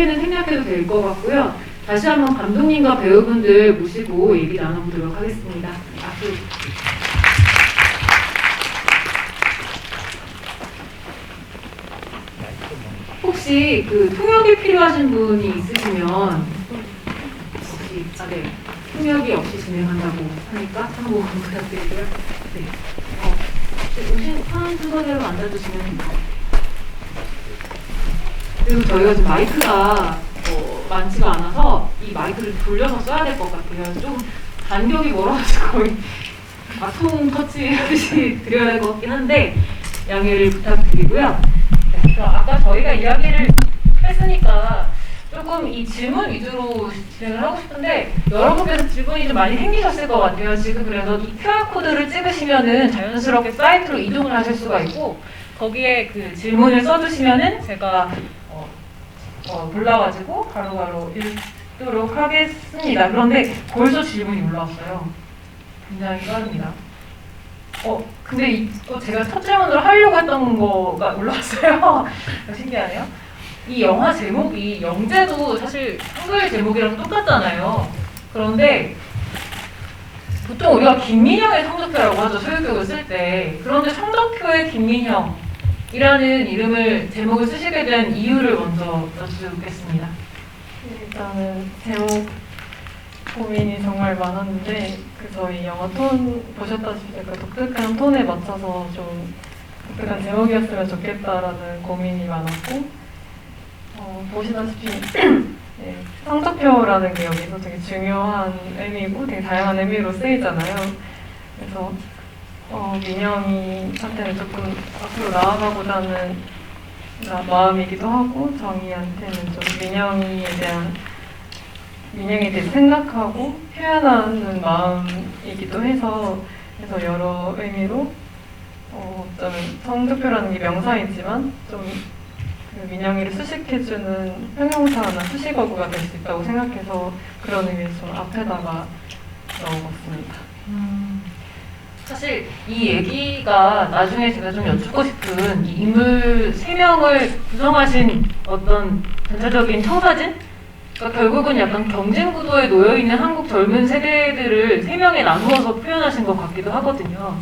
개는 생략해도 될 것 같고요. 다시 한번 감독님과 배우분들 모시고 얘기 나눠보도록 하겠습니다. 앞으로. 혹시 그 통역이 필요하신 분이 있으시면 혹시 네, 통역이 없이 진행한다고 하니까 참고 부탁드리고요. 네. 오신 순서대로 앉아주시면 됩니다. 그리고 저희가 지금 마이크가 많지가 않아서 이 마이크를 돌려서 써야 될 것 같아요. 좀 간격이 멀어가지고 거의 마통 터치하듯이 드려야 될 것 같긴 한데 양해를 부탁드리고요. 네, 그럼 아까 저희가 이야기를 했으니까 조금 이 질문 위주로 진행을 하고 싶은데 여러분께서 질문이 좀 많이 생기셨을 것 같아요. 지금 그래서 이 QR코드를 찍으시면은 자연스럽게 사이트로 이동을 하실 수가 있고 거기에 그 질문을 써주시면은 제가 골라가지고 바로바로 읽도록 하겠습니다. 그런데 벌써 질문이 올라왔어요. 굉장히 빠릅니다. 근데 제가 첫 질문으로 하려고 했던 거가 올라왔어요. 신기하네요. 이 영화 제목이 영재도 사실 한글 제목이랑 똑같잖아요. 그런데 보통 우리가 김민형의 성적표라고 하죠. 소유격을 쓸 때. 그런데 성적표의 김민형이라는 이름을 제목을 쓰시게 된 이유를 먼저 여쭙겠습니다. 일단은 제목 고민이 정말 많았는데 저희 영화 톤 보셨다시피 그 독특한 톤에 맞춰서 좀 독특한 제목이었으면 좋겠다라는 고민이 많았고 보시다시피 네, 성적표라는 게 여기서 되게 중요한 의미고 되게 다양한 의미로 쓰이잖아요. 그래서 민영이한테는 조금 앞으로 나아가고자 하는 마음이기도 하고 정희한테는 좀 민영이에 대해 생각하고 표현하는 마음이기도 해서 그래서 여러 의미로 어쩌면 성적표라는 게 명사이지만 좀 그 민영이를 수식해주는 형용사나 수식어구가 될 수 있다고 생각해서 그런 의미에서 좀 앞에다가 넣어봤습니다. 사실 이 얘기가 나중에 제가 좀 여쭙고 싶은 이 인물 3명을 구성하신 어떤 전체적인 청사진? 그러니까 결국은 약간 경쟁 구도에 놓여있는 한국 젊은 세대들을 3명에 나누어서 표현하신 것 같기도 하거든요.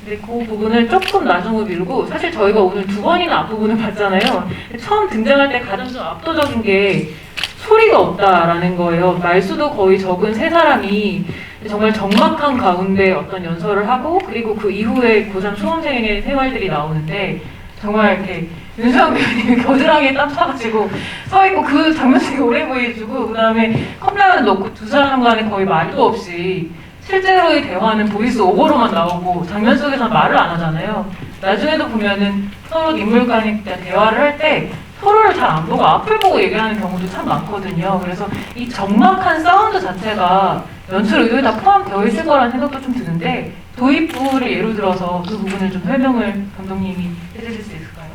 근데 그 부분을 조금 나중으로 미루고 사실 저희가 오늘 2번이나 앞부분을 봤잖아요. 처음 등장할 때 가장 좀 압도적인 게 소리가 없다라는 거예요. 말수도 거의 적은 3사람이 정말 적막한 가운데 어떤 연설을 하고 그리고 그 이후에 고3 수험생의 생활들이 나오는데 정말 이렇게 윤서영 배우님이 겨드랑이에 땀 차가지고 서있고 그 장면 되게 오래 보여주고 그 다음에 컵라면을 넣고 2사람 간에 거의 말도 없이 실제로의 대화는 보이스 오버로만 나오고 장면 속에서는 말을 안 하잖아요. 나중에도 보면은 서로 인물 간에 대화를 할 때 서로를 잘 안 보고 앞을 보고 얘기하는 경우도 참 많거든요. 그래서 이 적막한 사운드 자체가 연출 의도에 다 포함되어 있을 거라는 생각도 좀 드는데 도입부를 예로 들어서 그 부분을 좀 설명을 감독님이 해주실 수 있을까요?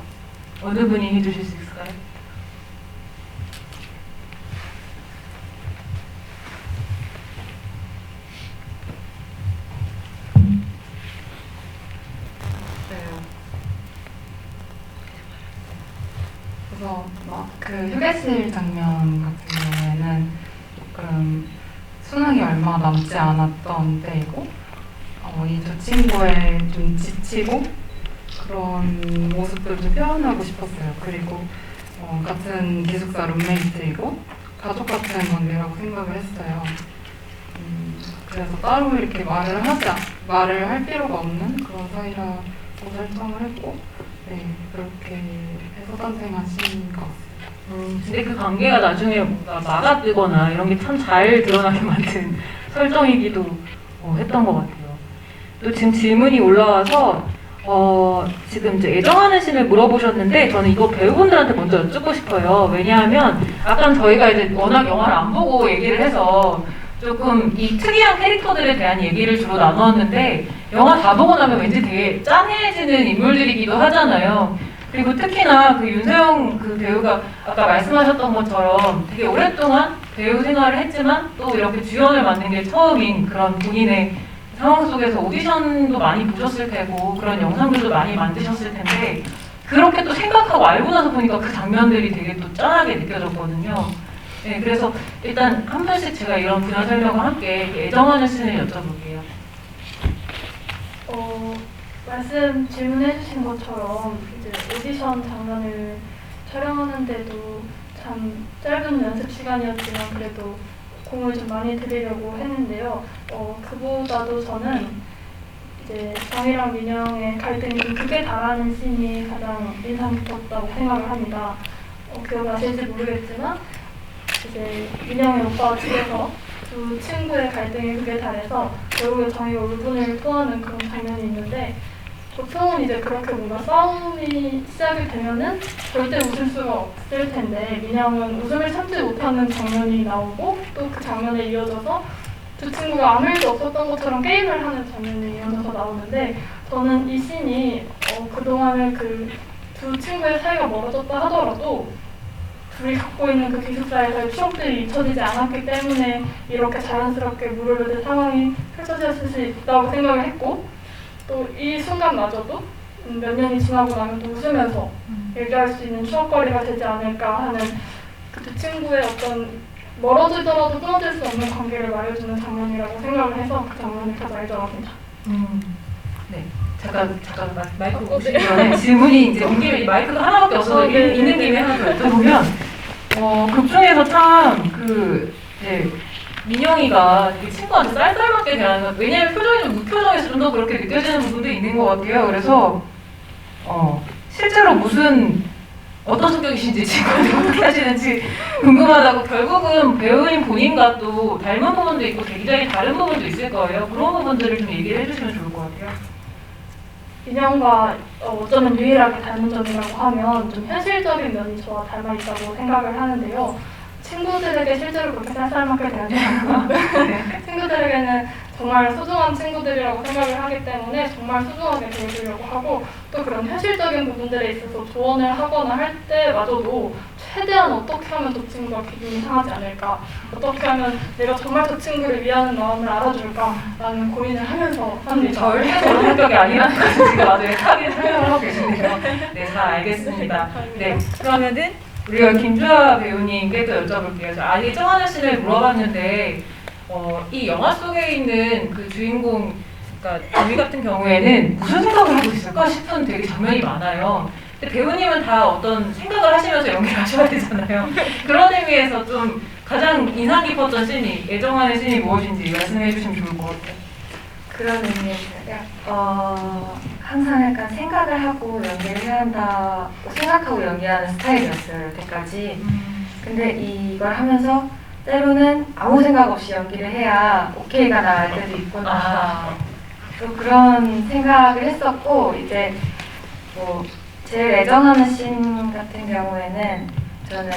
어느 분이 해주실 수 있을까요? 그래서 막 그 휴게실 장면 같은 경우에는 조금 수능이 얼마 남지 않았던 때이고 이 두 친구의 좀 지치고 그런 모습들을 좀 표현하고 싶었어요. 그리고 같은 기숙사 룸메이트이고 가족 같은 관계라고 생각을 했어요. 그래서 따로 이렇게 말을 할 필요가 없는 그런 사이라고 설정을 했고 네, 그렇게 해서 탄생하신 것 같습니다. 근데 그 관계가 나중에 뭔가 막아뜨거나 이런 게 참 잘 드러나게 만든 설정이기도 했던 것 같아요. 또 지금 질문이 올라와서 지금 이제 애정하는 씬을 물어보셨는데 저는 이거 배우분들한테 먼저 여쭙고 싶어요. 왜냐하면 아까 저희가 이제 워낙 영화를 안 보고 얘기를 해서 조금 이 특이한 캐릭터들에 대한 얘기를 주로 나누었는데 영화 다 보고 나면 왠지 되게 짠해지는 인물들이기도 하잖아요. 그리고 특히나 그 윤서영 그 배우가 아까 말씀하셨던 것처럼 되게 오랫동안 배우 생활을 했지만 또 이렇게 주연을 맡는 게 처음인 그런 본인의 상황 속에서 오디션도 많이 보셨을 테고 그런 영상들도 많이 만드셨을 텐데 그렇게 또 생각하고 알고 나서 보니까 그 장면들이 되게 또 짠하게 느껴졌거든요. 네, 그래서 일단 한 번씩 제가 이런 분야 설명과 함께 애정하는 씬을 여쭤볼게요. 질문해주신 것처럼 이제 오디션 장면을 촬영하는데도 참 짧은 연습 시간이었지만 그래도 공을 좀 많이 들이려고 했는데요. 그보다도 저는 이제 정이랑 민영의 갈등이 좀 극에 달하는 씬이 가장 인상 깊었다고 생각을 합니다. 기억나실지 모르겠지만 이제 민영의 오빠가 집에서 두 친구의 갈등이 극에 달해서 결국에 정이가 울분을 토하는 그런 장면이 있는데 보통은 이제 그렇게 뭔가 싸움이 시작이 되면은 절대 웃을 수가 없을 텐데 민영은 웃음을 참지 못하는 장면이 나오고 또 그 장면에 이어져서 두 친구가 아무 일도 없었던 것처럼 게임을 하는 장면이 이어져서 나오는데 저는 이 씬이 그동안에 그 두 친구의 사이가 멀어졌다 하더라도 둘이 갖고 있는 그 기숙사에서의 추억들이 잊혀지지 않았기 때문에 이렇게 자연스럽게 물을 뜯을 상황이 펼쳐졌을 수 있다고 생각을 했고 또 이 순간마저도 몇 년이 지나고 나면 또 웃으면서 얘기할 수 있는 추억거리가 되지 않을까 하는 그 두 친구의 어떤 멀어지더라도 끊어질 수 없는 관계를 말해주는 장면이라고 생각을 해서 그 장면이 가장 애정합니다. 네. 잠깐 마이크 보시기 전에 질문이 이제 온 김에 마이크가 하나밖에 없어서 네. 있는 김에 하나 더 여쭤보면 극 중에서 참 이제 민영이가 되게 친구한테 쌀쌀맞게 대하는 것, 왜냐면 표정이 좀 무표정해서 좀 더 그렇게 느껴지는 부분도 있는 것 같아요. 그래서 실제로 어떤 성격이신지 친구한테 어떻게 하시는지 궁금하다고. 결국은 배우인 본인과 또 닮은 부분도 있고 굉장히 다른 부분도 있을 거예요. 그런 부분들을 좀 얘기를 해주시면 좋을 것 같아요. 민영과 어쩌면 유일하게 닮은 점이라고 하면 좀 현실적인 면이 저와 닮아 있다고 생각을 하는데요. 친구들에게 실제로 그렇게 쌀쌀맞게 대하지 않고 친구들에게는 정말 소중한 친구들이라고 생각을 하기 때문에 정말 소중하게 대해주려고 하고 또 그런 현실적인 부분들에 있어서 조언을 하거나 할 때마저도 최대한 어떻게 하면 저 친구가 기분이 상하지 않을까, 어떻게 하면 내가 정말 저 친구를 위하는 마음을 알아줄까라는 고민을 하면서 합니다. 절대 그런 성격이 아니라는 것을 지금 아주 애타게 설명을 하고 계시네요. 네, 잘 알겠습니다. 네, 그러면은 우리가 김주아 배우님께 또 여쭤볼게요. 아니, 정하는 씬을 물어봤는데 이 영화 속에 있는 그 주인공, 그러니까 저희 같은 경우에는 무슨 생각을 하고 있을까 싶은 되게 장면이 많아요. 근데 배우님은 다 어떤 생각을 하시면서 연기를 하셔야 되잖아요. 그런 의미에서 좀 가장 인상 깊었던 씬이, 애정하는 씬이 무엇인지 말씀해 주시면 좋을 것 같아요. 그런 의미에서 항상 약간 생각을 하고 연기를 해야 한다고 생각하고 연기하는 스타일이었어요, 여태까지. 근데 이걸 하면서 때로는 아무 생각 없이 연기를 해야 오케이가 나올 때도 있구나. 또 그런 생각을 했었고, 이제 뭐 제일 애정하는 씬 같은 경우에는 저는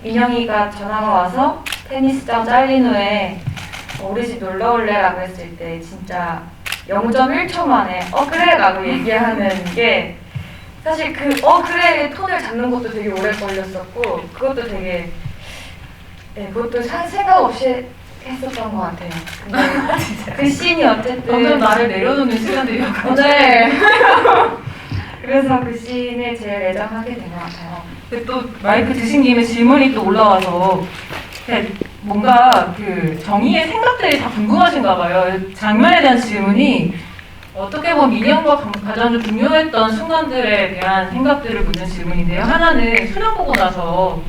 민영이가 전화가 와서 테니스장 잘린 후에 우리 집 놀러 올래라고 했을 때 진짜 0.1초 만에 그래 라고 얘기하는 게 사실 그래 톤을 잡는 것도 되게 오래 걸렸었고 그것도 되게 그것도 생각 없이 했었던 것 같아요. 근데 그 씬이 어쨌든 점점 나를 내려놓는 시간들이었거든요. 네. 그래서 그 씬을 제일 애정하게 된 것 같아요. 근데 또 마이크 드신 김에 질문이 또 올라와서 뭔가 그 정의의 생각들이 다 궁금하신가 봐요. 장면에 대한 질문이 어떻게 보면 민영과 가장 좀 중요했던 순간들에 대한 생각들을 묻는 질문인데요. 하나는 수능 보고 나서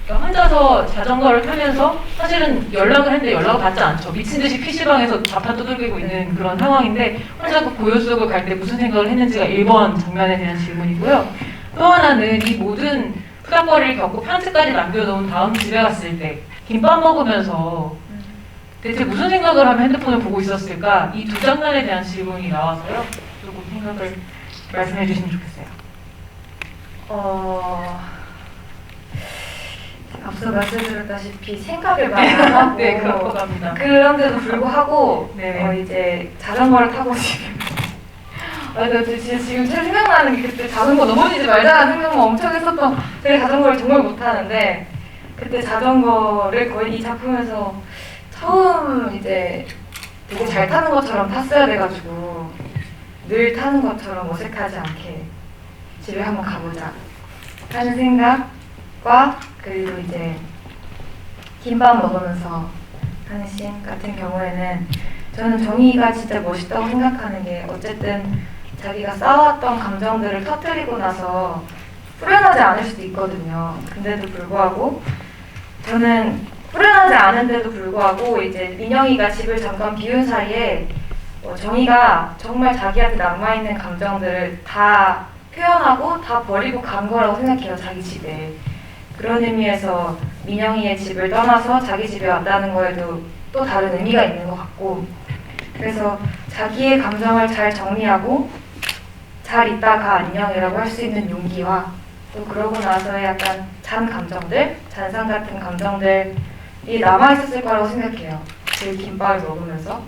혼자서 자전거를 타면서 사실은 연락을 했는데 연락을 받지 않죠. 미친 듯이 PC방에서 자판 두들기고 있는 그런 상황인데 혼자 그 고요 속을 갈 때 무슨 생각을 했는지가 1번 장면에 대한 질문이고요. 또 하나는 이 모든 후닥거리를 겪고 편지까지 남겨놓은 다음 집에 갔을 때 김밥 먹으면서 대체 무슨 생각을 하면 핸드폰을 보고 있었을까? 이 두 장면에 대한 질문이 나와서요. 조금 생각을 말씀해 주시면 좋겠어요. 앞서 말씀드렸다시피 생각을 많이 하고 네, 그런 것 같습니다. 그런데도 불구하고 네. 이제 자전거를 타고 지금 나 진짜 지금 생각나는 게 그때 자전거 넘어지지 말자는 생각만 엄청 했었던 제가 자전거를 정말 못하는데 그때 자전거를 거의 이 작품에서 처음 이제 되게 잘 타는 것처럼 탔어야 돼가지고 늘 타는 것처럼 어색하지 않게 집에 한번 가보자 하는 생각과 그리고 이제 김밥 먹으면서 하는 씬 같은 경우에는 저는 정의가 진짜 멋있다고 생각하는 게 어쨌든 자기가 쌓아왔던 감정들을 터뜨리고 나서 후련하지 않을 수도 있거든요. 근데도 불구하고 저는 후련하지 않은데도 불구하고 이제 민영이가 집을 잠깐 비운 사이에 정의가 정말 자기한테 남아있는 감정들을 다 표현하고 다 버리고 간 거라고 생각해요. 자기 집에. 그런 의미에서 민영이의 집을 떠나서 자기 집에 왔다는 거에도 또 다른 의미가 있는 것 같고 그래서 자기의 감정을 잘 정리하고 잘 있다가 안녕이라고 할 수 있는 용기와 또 그러고 나서의 약간 잔 감정들, 잔상 같은 감정들이 남아있었을 거라고 생각해요. 그 김밥을 먹으면서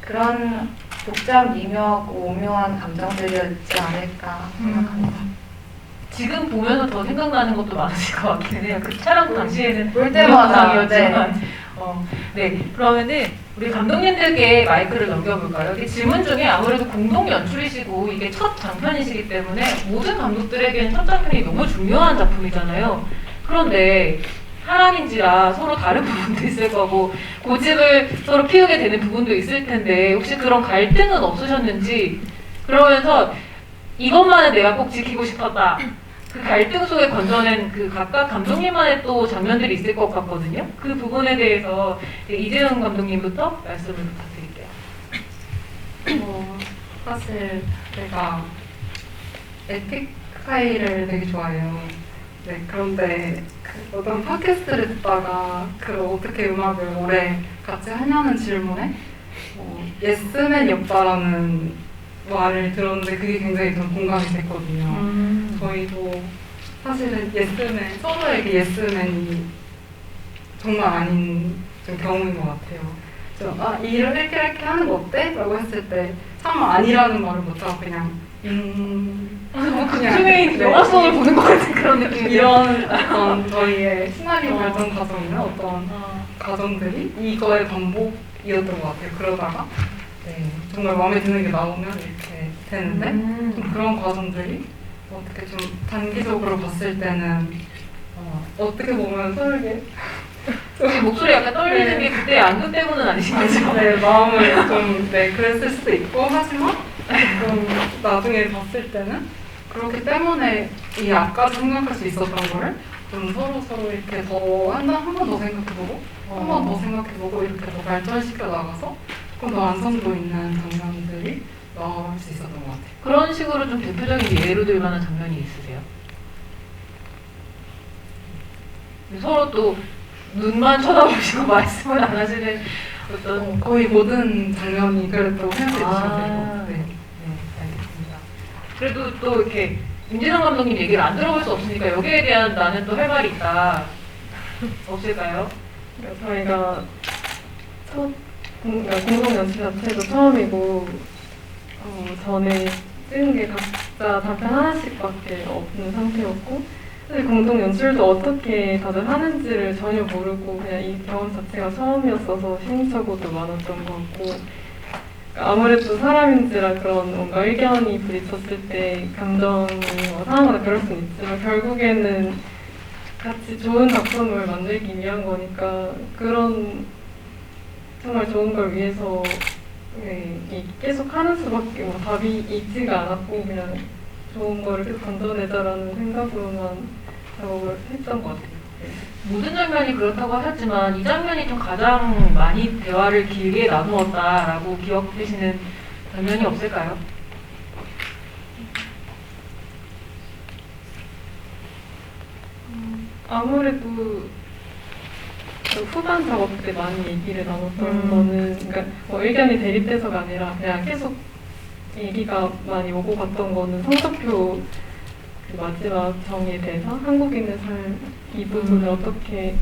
그런 복잡, 미묘하고 오묘한 감정들이었지 않을까 생각합니다. 지금 보면서 더 생각나는 것도 많으실 것 같긴 해요. 그 촬영 당시에는 볼 때마다, 영상이었지만. 네, 그러면은 우리 감독님들께 마이크를 넘겨볼까요? 이 질문 중에 아무래도 공동 연출이시고 이게 첫 장편이시기 때문에 모든 감독들에게는 첫 장편이 너무 중요한 작품이잖아요. 그런데 사람인지라 서로 다른 부분도 있을 거고 고집을 서로 피우게 되는 부분도 있을 텐데 혹시 그런 갈등은 없으셨는지 그러면서 이것만은 내가 꼭 지키고 싶었다. 그 갈등 속에 건져낸 그 각각 감독님만의 또 장면들이 있을 것 같거든요. 그 부분에 대해서 이재용 감독님부터 말씀을 부탁드릴게요. 사실 제가 에픽하이를 되게 좋아해요. 네, 그런데 그 어떤 팟캐스트를 듣다가 어떻게 음악을 오래 같이 하냐는 질문에 예스맨이 없다라는 말을 들었는데 그게 굉장히 좀 공감이 됐거든요. 저희도 사실은 예스맨, 서로에게 예스맨이 정말 아닌 좀 경우인 것 같아요. 일을 이렇게 하는 거 어때? 라고 했을 때 참 아니라는 말을 못하고 그냥 그중에 영화성을 보는 것 같은 그런 느낌이에요. 이런 어떤 저희의 시나리오 발전 과정이나 어떤 과정들이 이거의 반복이었던 것 같아요. 그러다가 정말 마음에 드는 게 나오면 이렇게 되는데 좀 그런 과정들이 어떻게 좀 단기적으로 봤을 때는 어떻게 보면 서로에게 혹시 목소리 약간 떨리는 게 그때 안경 때문은 아니신 거죠? 네, 마음을 좀 그랬을 수도 있고 하지만 좀 나중에 봤을 때는 그렇기 때문에 이 아까 생각할 수 있었던 거를 좀 서로 이렇게 한 번 더 생각해보고 한 번 더 생각해보고 이렇게 더 발전시켜 나가서 조금 더 완성도 있는 장면들이 나올 수 있었던 것 같아요. 그런 식으로 좀 대표적인 예로 들 만한 장면이 있으세요? 서로 또 눈만 쳐다보시고 말씀을 안 하시는 어떤 거의 모든 장면이 그랬다고 생각해 주시면 돼요. 네, 알겠습니다. 그래도 또 이렇게 임진영 감독님 얘기를 안 들어볼 수 없으니까 여기에 대한 나는 또 할 말이 있다. 없을까요? 저희가 공동 연출 자체도 처음이고 전에 찍은 게 각자 단편 하나씩밖에 없는 상태였고 사실 공동 연출도 어떻게 다들 하는지를 전혀 모르고 그냥 이 경험 자체가 처음이었어서 시행착오도 많았던 것 같고 아무래도 사람인지라 그런 뭔가 의견이 부딪혔을 때 감정이 상하거나 그럴 수는 있지만 결국에는 같이 좋은 작품을 만들기 위한 거니까 그런 정말 좋은 걸 위해서 계속 하는 수밖에 답이 있지가 않았고 그냥 좋은 거를 계속 건져내자라는 생각으로만 작업을 했던 것 같아요. 모든 장면이 그렇다고 하셨지만 이 장면이 좀 가장 많이 대화를 길게 나누었다라고 기억되시는 장면이 없을까요? 아무래도 후반 작업 때 많이 얘기를 나눴던 거는 그러니까 의견이 대립돼서가 아니라 그냥 계속 얘기가 많이 오고 갔던 거는 성적표 그 마지막 정의에 대해서 한국인의 삶 이 부분을 어떻게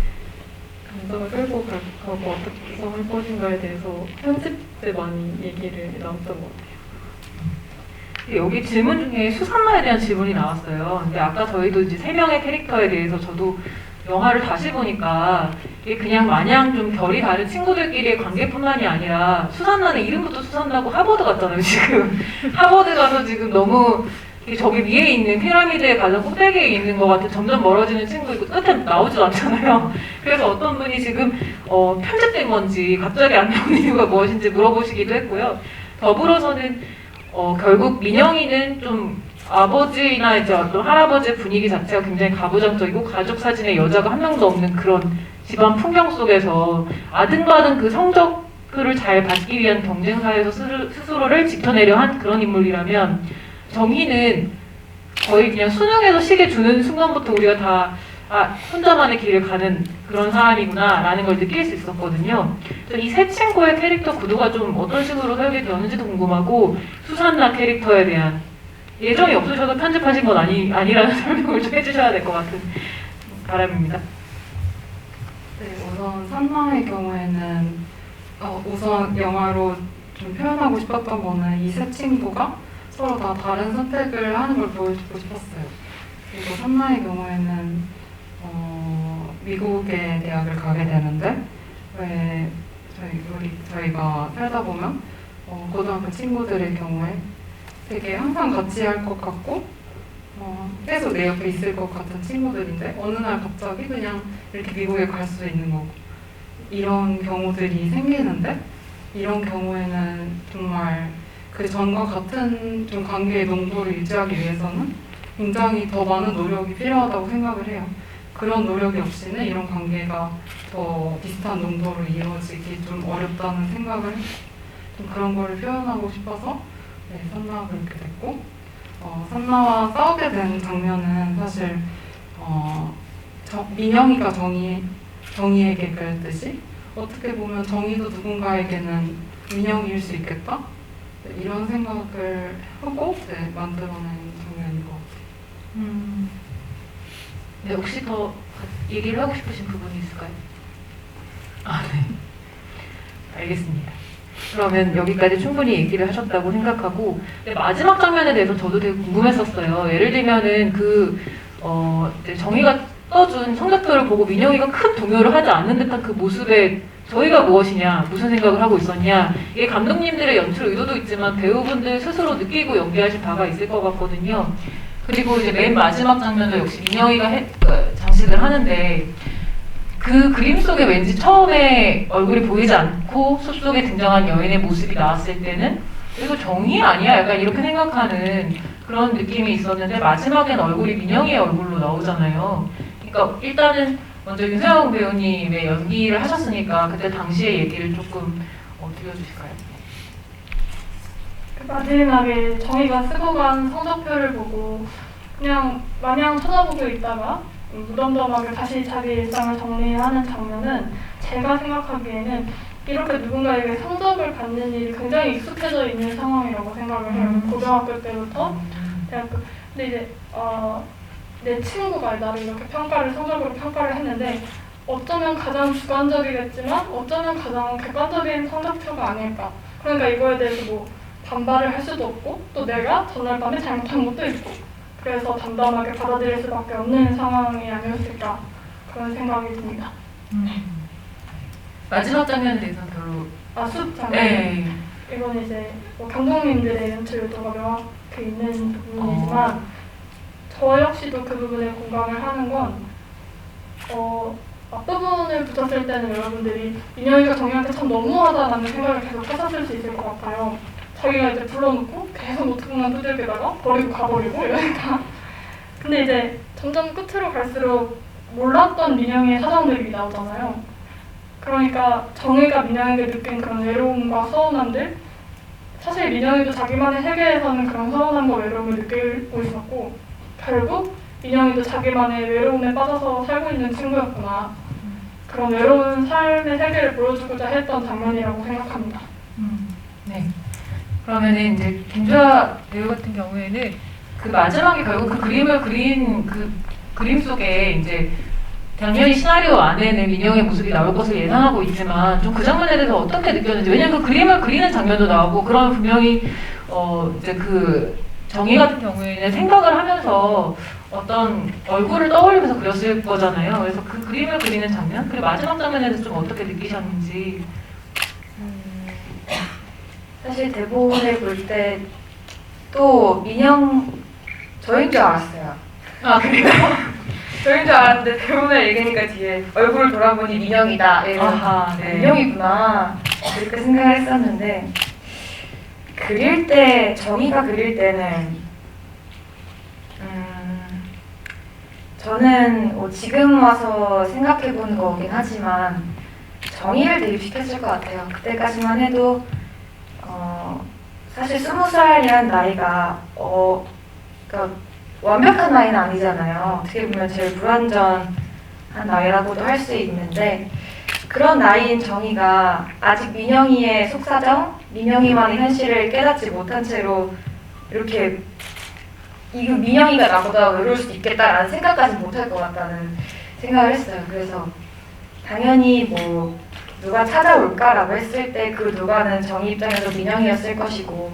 감정을 끌고 가고 어떻게 구성할 것인가에 대해서 편집 때 많이 얘기를 나눴던 것 같아요. 여기 질문 중에 수산마에 대한 질문이 나왔어요. 근데 아까 저희도 이제 3명의 캐릭터에 대해서 저도 영화를 다시 보니까 이게 그냥 마냥 좀 결이 다른 친구들끼리의 관계뿐만이 아니라 수산나는 이름부터 수산나고 하버드 갔잖아요 지금. 하버드 가서 지금 너무 저기 위에 있는 피라미드의 가장 꼭대기에 있는 것 같아 점점 멀어지는 친구 있고 끝에 나오지도 않잖아요. 그래서 어떤 분이 지금 편집된 건지 갑자기 안 나오는 이유가 무엇인지 물어보시기도 했고요. 더불어서는 결국 민영이는 좀 아버지나 이제 어떤 할아버지의 분위기 자체가 굉장히 가부장적이고 가족 사진에 여자가 한 명도 없는 그런 집안 풍경 속에서 아등바등 그 성적표를 잘 받기 위한 경쟁사에서 스스로를 지켜내려 한 그런 인물이라면 정희는 거의 그냥 수능에서 시계 주는 순간부터 우리가 다 혼자만의 길을 가는 그런 사람이구나 라는 걸 느낄 수 있었거든요. 이 세 친구의 캐릭터 구도가 좀 어떤 식으로 설계되었는지도 궁금하고 수산나 캐릭터에 대한 예정이 없으셔도 편집하신 건 아니라는 설명을 좀 해주셔야 될 것 같은 바람입니다. 네, 우선 산나의 경우에는 우선 영화로 좀 표현하고 싶었던 거는 이 세 친구가 서로 다 다른 선택을 하는 걸 보여주고 싶었어요. 그리고 산나의 경우에는 미국의 대학을 가게 되는데 왜 저희가 살다 보면 고등학교 친구들의 경우에 되게 항상 같이 할 것 같고 계속 내 옆에 있을 것 같은 친구들인데 어느 날 갑자기 그냥 이렇게 미국에 갈 수 있는 거고 이런 경우들이 생기는데 이런 경우에는 정말 그 전과 같은 좀 관계의 농도를 유지하기 위해서는 굉장히 더 많은 노력이 필요하다고 생각을 해요. 그런 노력이 없이는 이런 관계가 더 비슷한 농도로 이루어지기 좀 어렵다는 생각을 좀 그런 거를 표현하고 싶어서 네, 산나가 그렇게 됐고 산나와 싸우게 된 장면은 사실 민영이가 정희에게 그랬듯이 어떻게 보면 정희도 누군가에게는 민영이일 수 있겠다? 네, 이런 생각을 하고 네, 만들어낸 장면인 것 같아요. 네, 혹시 더 얘기를 하고 싶으신 부분이 있을까요? 네. 알겠습니다. 그러면 여기까지 충분히 얘기를 하셨다고 생각하고 마지막 장면에 대해서 저도 되게 궁금했었어요. 예를 들면은 이제 정희가 떠준 성적표를 보고 민영이가 큰 동요를 하지 않는 듯한 그 모습에 저희가 무엇이냐, 무슨 생각을 하고 있었냐, 이게 감독님들의 연출 의도도 있지만 배우분들 스스로 느끼고 연기하신 바가 있을 것 같거든요. 그리고 이제 맨 마지막 장면도 역시 민영이가 장식을 하는데 그 그림 속에 왠지 처음에 얼굴이 보이지 않고 숲속에 등장한 여인의 모습이 나왔을 때는 이거 정희 아니야? 약간 이렇게 생각하는 그런 느낌이 있었는데 마지막엔 얼굴이 민영이의 얼굴로 나오잖아요. 그러니까 일단은 먼저 윤서영 배우님의 연기를 하셨으니까 그때 당시의 얘기를 조금 들려주실까요? 마지막에 정희가 쓰고 간 성적표를 보고 그냥 마냥 쳐다보고 있다가 무덤덤하게 다시 자기 일상을 정리하는 장면은 제가 생각하기에는 이렇게 누군가에게 성적을 받는 일이 굉장히 익숙해져 있는 상황이라고 생각을 해요. 고등학교 때부터 대학교. 근데 이제 내 친구가 나를 이렇게 성적으로 평가를 했는데 어쩌면 가장 주관적이겠지만 어쩌면 가장 객관적인 성적표가 아닐까. 그러니까 이거에 대해서 뭐 반발을 할 수도 없고 또 내가 전날 밤에 잘못한 것도 있고 그래서 담담하게 받아들일 수밖에 없는 상황이 아니었을까 그런 생각이 듭니다. 마지막 장면에 대해서는 별로 숲 장면. 네. 이건 이제 뭐 감독님들의 연출 의도가 명확히 있는 부분이지만 저 역시도 그 부분에 공감을 하는 건 앞부분을 붙였을 때는 여러분들이 민영이가 정희한테 참 너무하다라는 생각을 계속 하셨을 수 있을 것 같아요. 자기가 이제 불러놓고 계속 노트북만 두들기다가 버리고 가버리고 이러니까. 근데 이제 점점 끝으로 갈수록 몰랐던 민영이의 사정들이 나오잖아요. 그러니까 정희가 민영이에게 느낀 그런 외로움과 서운함들 사실 민영이도 자기만의 세계에서는 그런 서운함과 외로움을 느끼고 있었고 결국 민영이도 자기만의 외로움에 빠져서 살고 있는 친구였구나. 그런 외로운 삶의 세계를 보여주고자 했던 장면이라고 생각합니다. 네. 그러면은 이제 김주아 배우 같은 경우에는 그 마지막에 결국 그 그림을 그린 그 그림 속에 이제 당연히 시나리오 안에는 민영의 모습이 나올 것을 예상하고 있지만 좀 그 장면에 대해서 어떻게 느꼈는지 왜냐면 그 그림을 그리는 장면도 나오고 그러면 분명히 이제 그 정희 같은 경우에는 생각을 하면서 어떤 얼굴을 떠올리면서 그렸을 거잖아요. 그래서 그 그림을 그리는 장면 그리고 마지막 장면에 대해서 좀 어떻게 느끼셨는지. 사실 대본을 볼 때 또 민영이 저인 줄 알았어요. 아 그래요? 저인 줄 알았는데 대본을 얘기하니까 뒤에 얼굴을 돌아보니 민영이다. 이래서 아하, 네. 민영이구나. 이렇게 생각을 했었는데 그릴 때 정의가 그릴 때는 저는 지금 와서 생각해보는 거긴 하지만 정의를 대입시켰을 것 같아요. 그때까지만 해도 사실 20살이란 나이가 그러니까 완벽한 나이는 아니잖아요. 어떻게 보면 제일 불완전한 나이라고도 할 수 있는데 그런 나이인 정의가 아직 민영이의 속사정, 민영이만의 현실을 깨닫지 못한 채로 이렇게 이거 민영이가 나보다 외로울 수도 있겠다라는 생각까지 못할 것 같다는 생각을 했어요. 그래서 당연히 뭐 누가 찾아올까라고 했을 때 그 누가는 정의 입장에서 민영이었을 것이고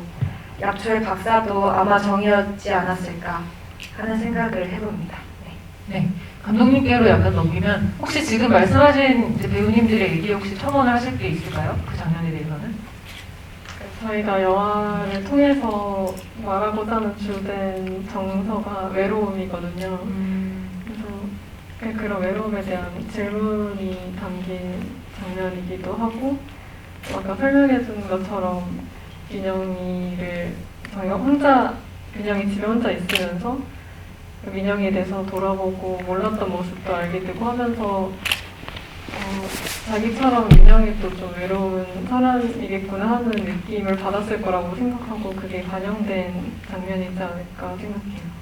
약초의 박사도 아마 정의였지 않았을까 하는 생각을 해봅니다. 네. 감독님께로 약간 넘기면 혹시 지금 말씀하신 이제 배우님들의 얘기 혹시 첨언을 하실 게 있을까요? 그 장면에 대해서는? 저희가 영화를 통해서 말하고자 하는 주된 정서가 외로움이거든요. 그래서 그런 외로움에 대한 질문이 담긴 장면이기도 하고 아까 설명해준 것처럼 민영이를 저희가 민영이 집에 혼자 있으면서 민영이에 대해서 돌아보고 몰랐던 모습도 알게 되고 하면서 자기처럼 민영이도 좀 외로운 사람이겠구나 하는 느낌을 받았을 거라고 생각하고 그게 반영된 장면이지 않을까 생각해요.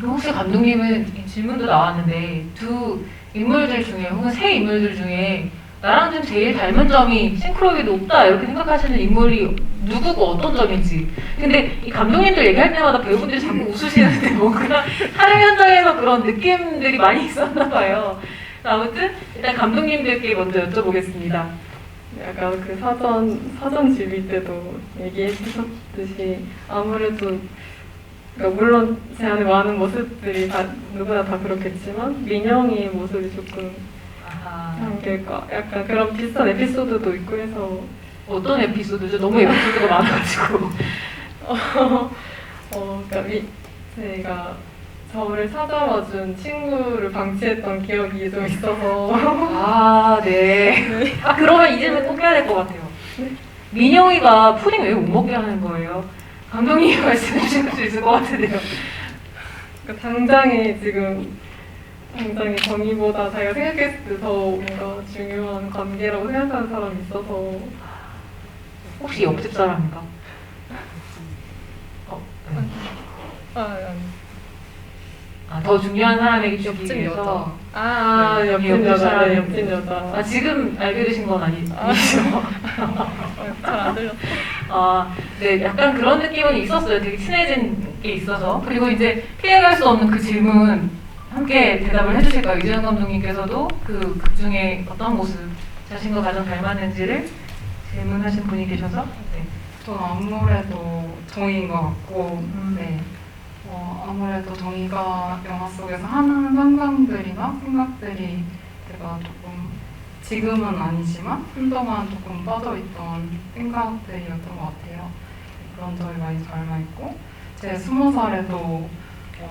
혹시 감독님은 이 질문도 나왔는데 두 인물들 중에 혹은 세 인물들 중에 나랑 좀 제일 닮은 점이 싱크로율이 높다 이렇게 생각하시는 인물이 누구고 어떤 점인지. 근데 이 감독님들 얘기할 때마다 배우분들이 자꾸 웃으시는데 뭔가 촬영 현장에서 그런 느낌들이 많이 있었나 봐요. 아무튼 일단 감독님들께 먼저 여쭤보겠습니다. 약간 그 사전 집일 때도 얘기해 주셨듯이 아무래도 그러니까 물론 제 안에 많은 모습들이 누구나 다 그렇겠지만 민영이의 모습이 조금 담길까 약간 그런 비슷한 에피소드도 있고 해서 어떤 에피소드죠? 너무 에피소드가 많아가지고. 그러니까 제가 저를 찾아와준 친구를 방치했던 기억이 좀 있어서 아, 네. 아, 그러면 이 질문 꼭 해야 될 것 같아요. 민영이가 푸딩 왜 못 먹게 하는 거예요? 감독님이 말씀해 주실 수 있을 것 같은데요. 그러니까 당장에 정의보다 자기가 생각했을 때 더 뭔가 중요한 관계라고 생각하는 사람이 있어서 혹시 옆집 사람인가? 더 중요한 사람에게 주기 위해서. 옆집 여자, 옆집 여자. 아, 지금 알게 되신 건 아니죠? 잘 안 들렸어. 아, 네, 약간 그런 느낌은 있었어요. 되게 친해진 게 있어서. 그리고 이제 피해갈 수 없는 그 질문 함께 대답을 해주실까요? 이재현 감독님께서도 그 극 중에 어떤 모습 자신과 가장 닮았는지를 질문하신 분이 계셔서. 네. 전 아무래도 정의인 것 같고, 네. 아무래도 정의가 영화 속에서 하는 상상들이나 생각들이 제가 조금 지금은 아니지만 한동안 조금 빠져있던 생각들이었던 것 같아요. 그런 점이 많이 닮아있고 제 20살에도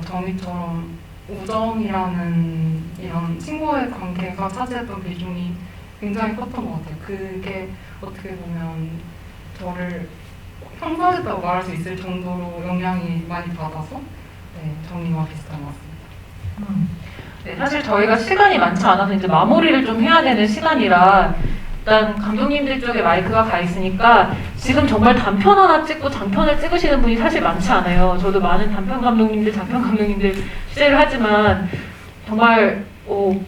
정의처럼 우정이라는 이런 친구의 관계가 차지했던 비중이 굉장히 컸던 것 같아요. 그게 어떻게 보면 저를 형성했다고 말할 수 있을 정도로 영향이 많이 받아서 네, 정의와 비슷한 것 같습니다. 네, 사실 저희가 시간이 많지 않아서 이제 마무리를 좀 해야 되는 시간이라 일단 감독님들 쪽에 마이크가 가 있으니까 지금 정말 단편 하나 찍고 장편을 찍으시는 분이 사실 많지 않아요. 저도 많은 단편 감독님들, 장편 감독님들 취재를 하지만 정말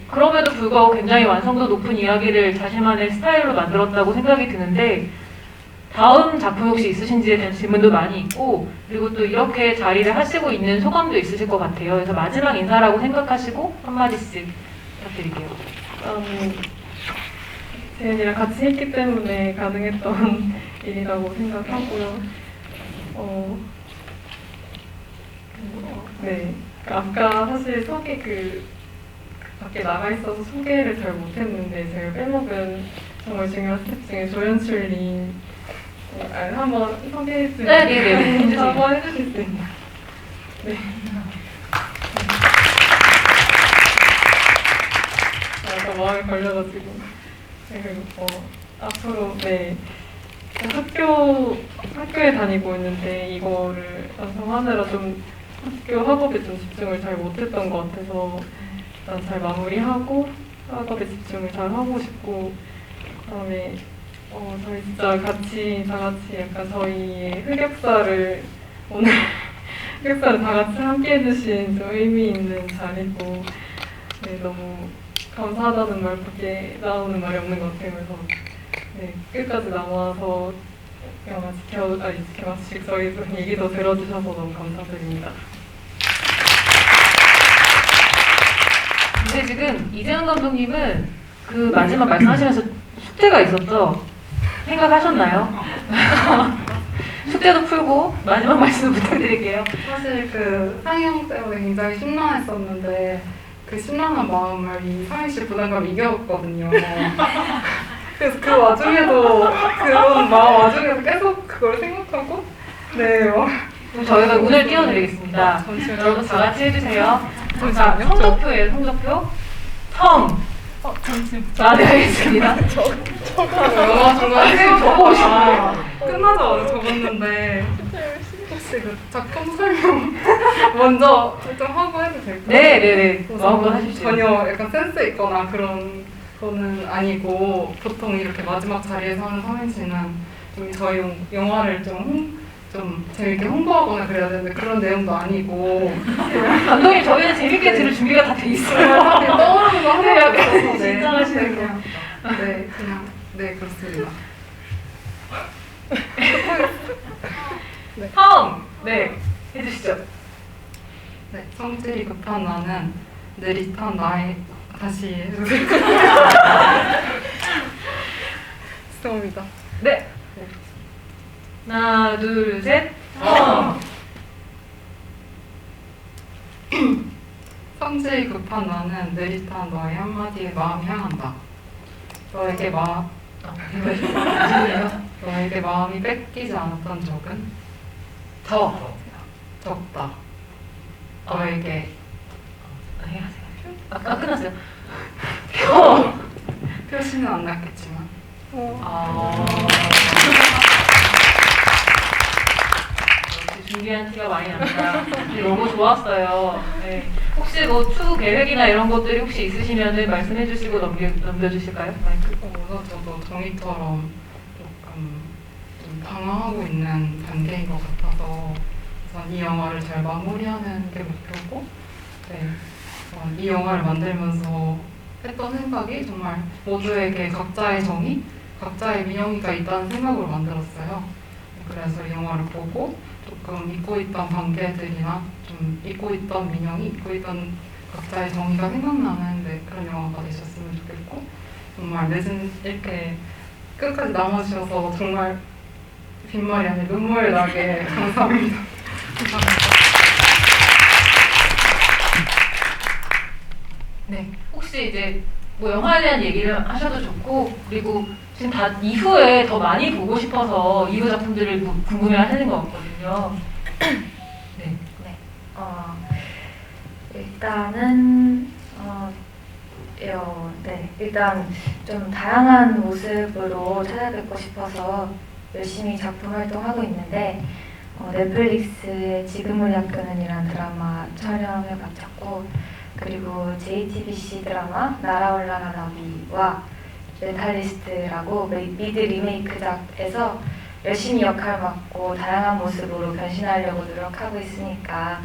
그럼에도 불구하고 굉장히 완성도 높은 이야기를 자신만의 스타일로 만들었다고 생각이 드는데 다음 작품 혹시 있으신지에 대한 질문도 많이 있고 그리고 또 이렇게 자리를 하시고 있는 소감도 있으실 것 같아요. 그래서 마지막 인사라고 생각하시고 한마디씩 부탁드릴게요. 재현이랑 같이 했기 때문에 가능했던 일이라고 생각하고요. 네. 아까 사실 밖에 나가 있어서 소개를 잘 못했는데 제가 빼먹은 정말 중요한 스텝 중에 조연출님 한번 소개해주세요. 네, 한번 해주실 수 있나요? 네. 마음에 걸려가지고 앞으로 학교에 다니고 있는데 이거를 완성하느라 좀 학교 학업에 좀 집중을 잘 못했던 것 같아서 일단 잘 마무리하고 학업에 집중을 잘 하고 싶고 그다음에 저희 진짜 다 같이 약간 저희의 흑역사를 오늘 흑역사를 다 같이 함께 해주신 좀 의미 있는 자리고 너무 감사하다는 말밖에 나오는 말이 없는 것 같아요. 그래서 끝까지 남아서 영화 지켜봐주시고 저희 얘기도 들어주셔서 너무 감사드립니다. 근데 지금 이재현 감독님은 그 마지막 말씀하시면서 숙제가 있었죠? 생각하셨나요? 숙제도 풀고 마지막 말씀 부탁드릴게요. 사실 그 상영 때문에 굉장히 심란했었는데 그 심란한 마음을 이 상희씨 부담감 이겼거든요. 그래서 그 와중에도 그런 마음 와중에도 계속 그걸 생각하고 그럼 저희가 운을 띄워드리겠습니다. 여러분 다 같이 해주세요. 자, 잠시만요. 성적표예요. 성적표. 네, 알겠습니다. 영화 중간에 적어오시고요. 끝나자마자 적었는데 혹시 그 작품 설명 먼저 좀 하고 해도 될까요? 네네네. 마음껏 하십시오. 전혀 약간 센스 있거나 그런 거는 아니고 보통 이렇게 마지막 자리에서 하는 삼행시는 좀 저희 영화를 좀 재밌게 홍보하거나 그래야 되는데 그런 내용도 아니고 감독님 저희는 재밌게 들을 준비가 다 돼 있어요. 그냥 떠오르는 거 하나도 없어서 긴장하시는 거. 그냥 그렇습니다. 네, 해주시죠. 네, 성질이 급한 나는 느릿한 나의 다시 해주세요. 죄송합니다. 네. 하나, 둘, 셋. 성질이 급한 나는 느릿한 너의 한마디에 마음 향한다. 너에게 마음이 뺏기지 않았던 적은 적다. 너에게 아까 끝났어요. 표시는 안 났겠지만 역시 준비한 티가 많이 난다. 너무 좋았어요. 네. 혹시 뭐 추후 계획이나 이런 것들이 혹시 있으시면 말씀해 주시고 넘겨주실까요? 마이크. 저도 정희처럼 조금 좀 방황하고 있는 단계인 것 같아서 우선 이 영화를 잘 마무리하는 게 목표고 이 영화를 만들면서 했던 생각이 정말 모두에게 각자의 정의, 각자의 민영이가 있다는 생각으로 만들었어요. 그래서 이 영화를 보고 조금 잊고 있던 관계들이나 좀 잊고 있던 민영이, 잊고 있던 각자의 정의가 생각나는 그런 영화가 되셨으면 좋겠고 정말 늦은 이렇게 끝까지 남아주셔서 정말 빈말이 아니라 눈물 나게 감사합니다. 감사합니다. 네. 혹시 이제 뭐 영화에 대한 얘기를 하셔도 좋고 그리고 지금 다 이후에 더 많이 보고 싶어서 이후 작품들을 궁금해하시는 것 같거든요. 네. 일단 좀 다양한 모습으로 찾아뵙고 싶어서 열심히 작품 활동하고 있는데 넷플릭스의 지금은 약그는이라는 드라마 촬영을 마쳤고 그리고 JTBC 드라마 날아올라라 나비와 멘탈리스트라고 미드 리메이크작에서 열심히 역할 맡고 다양한 모습으로 변신하려고 노력하고 있으니까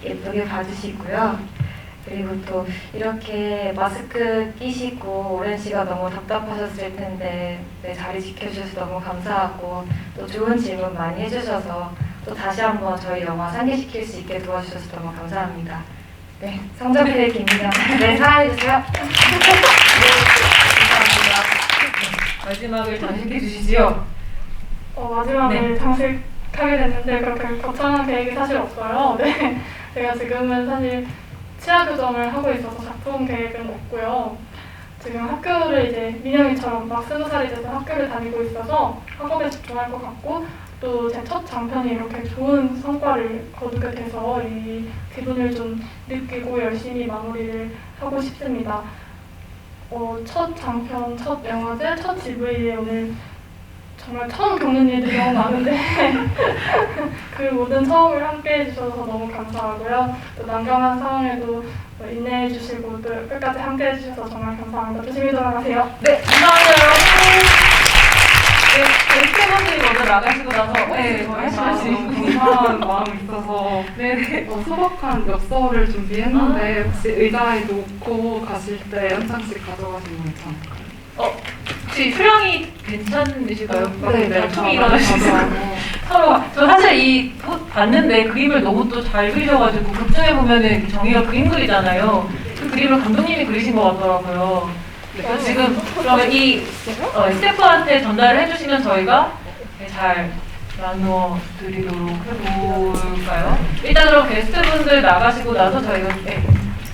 예쁘게 봐주시고요. 그리고 또 이렇게 마스크 끼시고 오랜 시간 너무 답답하셨을 텐데 자리 지켜주셔서 너무 감사하고 또 좋은 질문 많이 해주셔서 또 다시 한번 저희 영화 상기시킬 수 있게 도와주셔서 너무 감사합니다. 네, 성적표 김민영. 네, 사랑해주세요. 감사합니다. 마지막을 장식해 주시지요. 마지막을 장식하게 됐는데 그렇게 거창한 계획이 사실 없어요. 네, 제가 지금은 사실 치아 교정을 하고 있어서 작품 계획은 없고요. 지금 학교를 이제 민영이처럼 막 20살이 돼서 학교를 다니고 있어서 학업에 집중할 것 같고 또 제 첫 장편이 이렇게 좋은 성과를 거두게 돼서 이 기분을 좀 느끼고 열심히 마무리를 하고 싶습니다. 첫 장편, 첫 영화제, 첫 GV에 오늘 정말 처음 겪는 일들이 너무 많은데 그 모든 처음을 함께 해주셔서 너무 감사하고요. 또 난감한 상황에도 인내해 주시고 또 끝까지 함께 해주셔서 정말 감사합니다. 조심히 돌아가세요. 네, 감사합니다, 여러분. 네, 스태프분들이 먼저 나가시고 나서 네, 말씀하시고. 감사한 마음이 있어서 네네. 소박한 엽서를 준비했는데 혹시 의자에 놓고 가실 때 한 장씩 가져가시면 괜찮을까요? 혹시 수량이 괜찮으실까요? 네, tum이 일어나시고. 서로 저 사실 이 봤는데 그림을 너무 또 잘 그리셔가지고 극중에 보면은 정희가 그림 그리잖아요. 그 그림을 감독님이 그리신 것 같더라고요. 그래서 지금 그러면 이 스태프한테 전달을 해주시면 저희가 잘 나누어 드리도록 해볼까요? 일단 그럼 게스트분들 나가시고 나서 저희가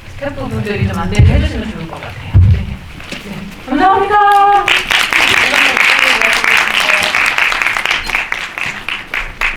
스태프분들이 좀 안내를 해주시면 좋을 것 같아요.